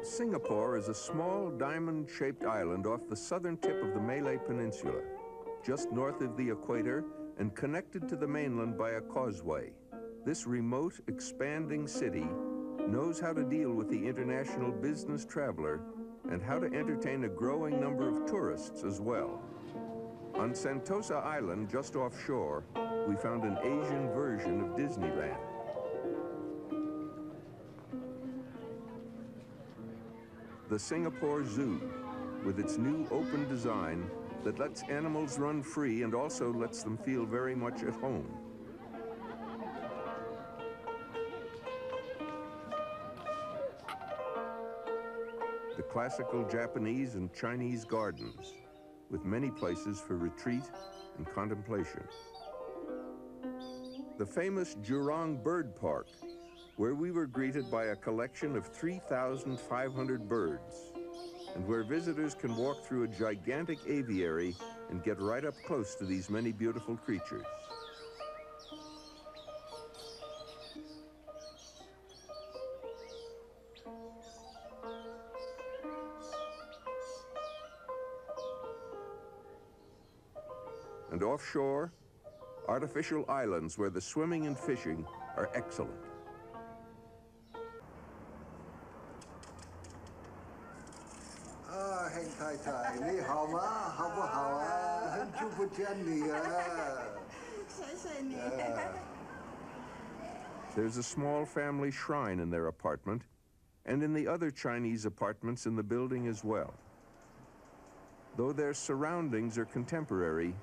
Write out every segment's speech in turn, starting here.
Singapore is a small diamond-shaped island off the southern tip of the Malay Peninsula, just north of the equator and connected to the mainland by a causeway. This remote, expanding city knows how to deal with the international business traveler and how to entertain a growing number of tourists as well. On Sentosa Island, just offshore, we found an Asian version of Disneyland. The Singapore Zoo, with its new open design that lets animals run free and also lets them feel very much at home. The classical Japanese and Chinese gardens, with many places for retreat and contemplation. The famous Jurong Bird Park, where we were greeted by a collection of 3,500 birds, and where visitors can walk through a gigantic aviary and get right up close to these many beautiful creatures. And offshore, artificial islands where the swimming and fishing are excellent. There's a small family shrine in their apartment, and in the other Chinese apartments in the building as well. Though their surroundings are contemporary,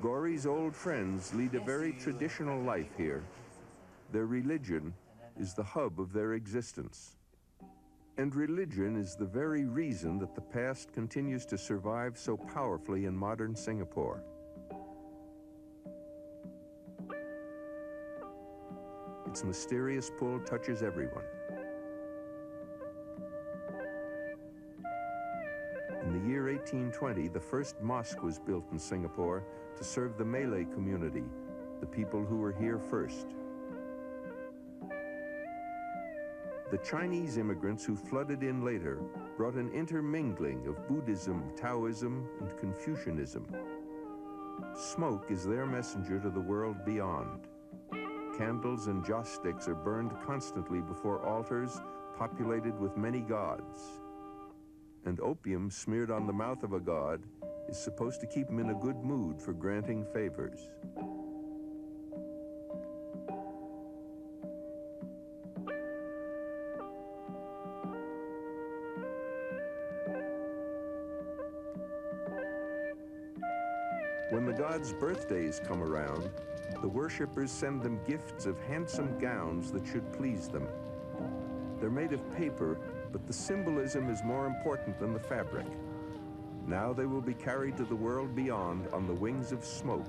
Gauri's old friends lead a very traditional life here. Their religion is the hub of their existence. And religion is the very reason that the past continues to survive so powerfully in modern Singapore. Its mysterious pull touches everyone. In the year 1820, the first mosque was built in Singapore to serve the Malay community, the people who were here first. The Chinese immigrants who flooded in later brought an intermingling of Buddhism, Taoism, and Confucianism. Smoke is their messenger to the world beyond. Candles and joss sticks are burned constantly before altars populated with many gods. And opium smeared on the mouth of a god is supposed to keep him in a good mood for granting favors. When the gods' birthdays come around, the worshippers send them gifts of handsome gowns that should please them. They're made of paper, but the symbolism is more important than the fabric. Now they will be carried to the world beyond on the wings of smoke.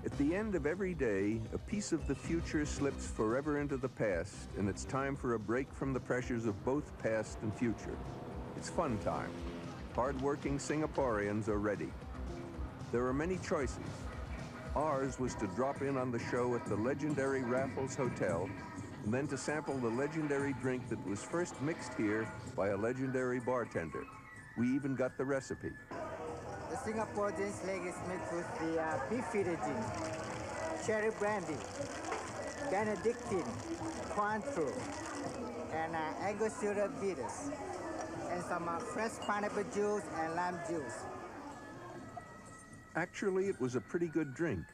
At the end of every day, a piece of the future slips forever into the past, and it's time for a break from the pressures of both past and future. It's fun time. Hard-working Singaporeans are ready. There are many choices. Ours was to drop in on the show at the legendary Raffles Hotel, and then to sample the legendary drink that was first mixed here by a legendary bartender. We even got the recipe. The Singapore ginseng leg is made with the beefeater gin, cherry brandy, Benedictine, Cointreau, and Angostura bitters, and some fresh pineapple juice and lime juice. Actually, it was a pretty good drink.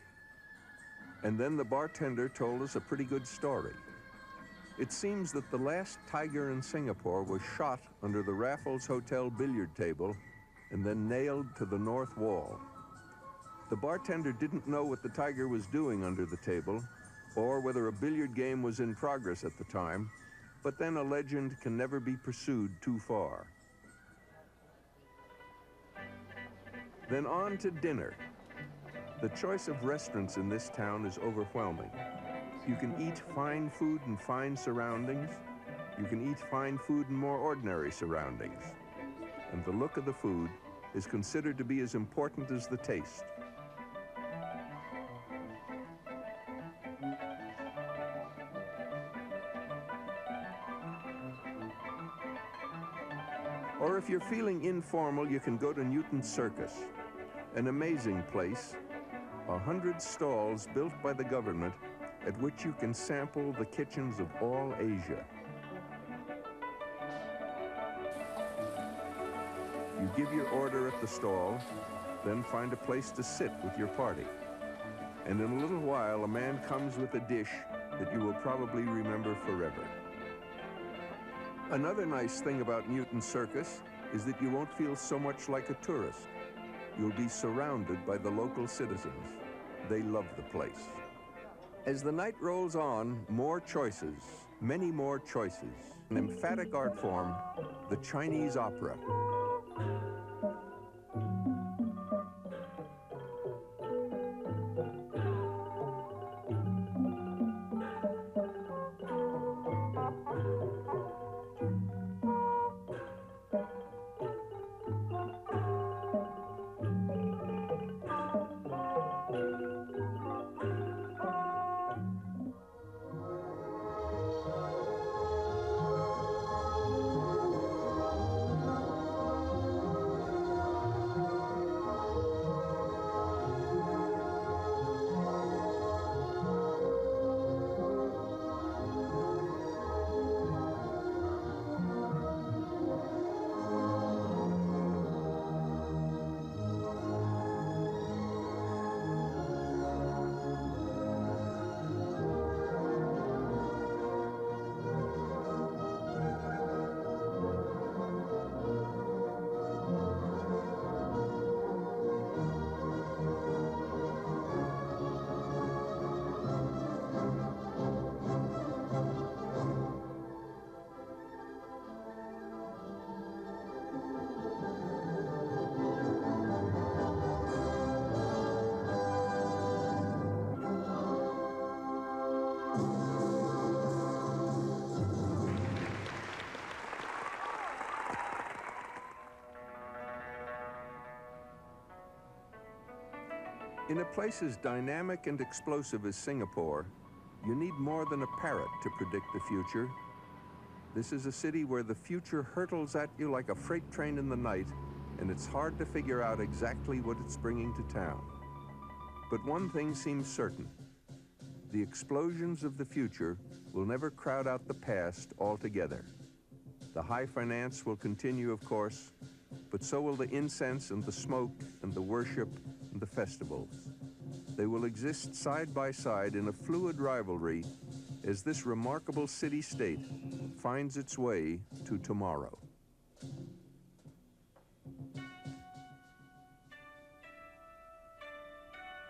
And then the bartender told us a pretty good story. It seems that the last tiger in Singapore was shot under the Raffles Hotel billiard table and then nailed to the north wall. The bartender didn't know what the tiger was doing under the table, or whether a billiard game was in progress at the time, but then a legend can never be pursued too far. Then on to dinner. The choice of restaurants in this town is overwhelming. You can eat fine food in fine surroundings, you can eat fine food in more ordinary surroundings. And the look of the food is considered to be as important as the taste. Or if you're feeling informal, you can go to Newton's Circus, an amazing place, 100 stalls built by the government at which you can sample the kitchens of all Asia. You give your order at the stall, then find a place to sit with your party. And in a little while, a man comes with a dish that you will probably remember forever. Another nice thing about Newton's Circus is that you won't feel so much like a tourist. You'll be surrounded by the local citizens. They love the place. As the night rolls on, more choices, many more choices. An emphatic art form, the Chinese opera. In a place as dynamic and explosive as Singapore, you need more than a parrot to predict the future. This is a city where the future hurtles at you like a freight train in the night, and it's hard to figure out exactly what it's bringing to town. But one thing seems certain. The explosions of the future will never crowd out the past altogether. The high finance will continue, of course, but so will the incense and the smoke and the worship and the festivals. They will exist side by side in a fluid rivalry as this remarkable city-state finds its way to tomorrow.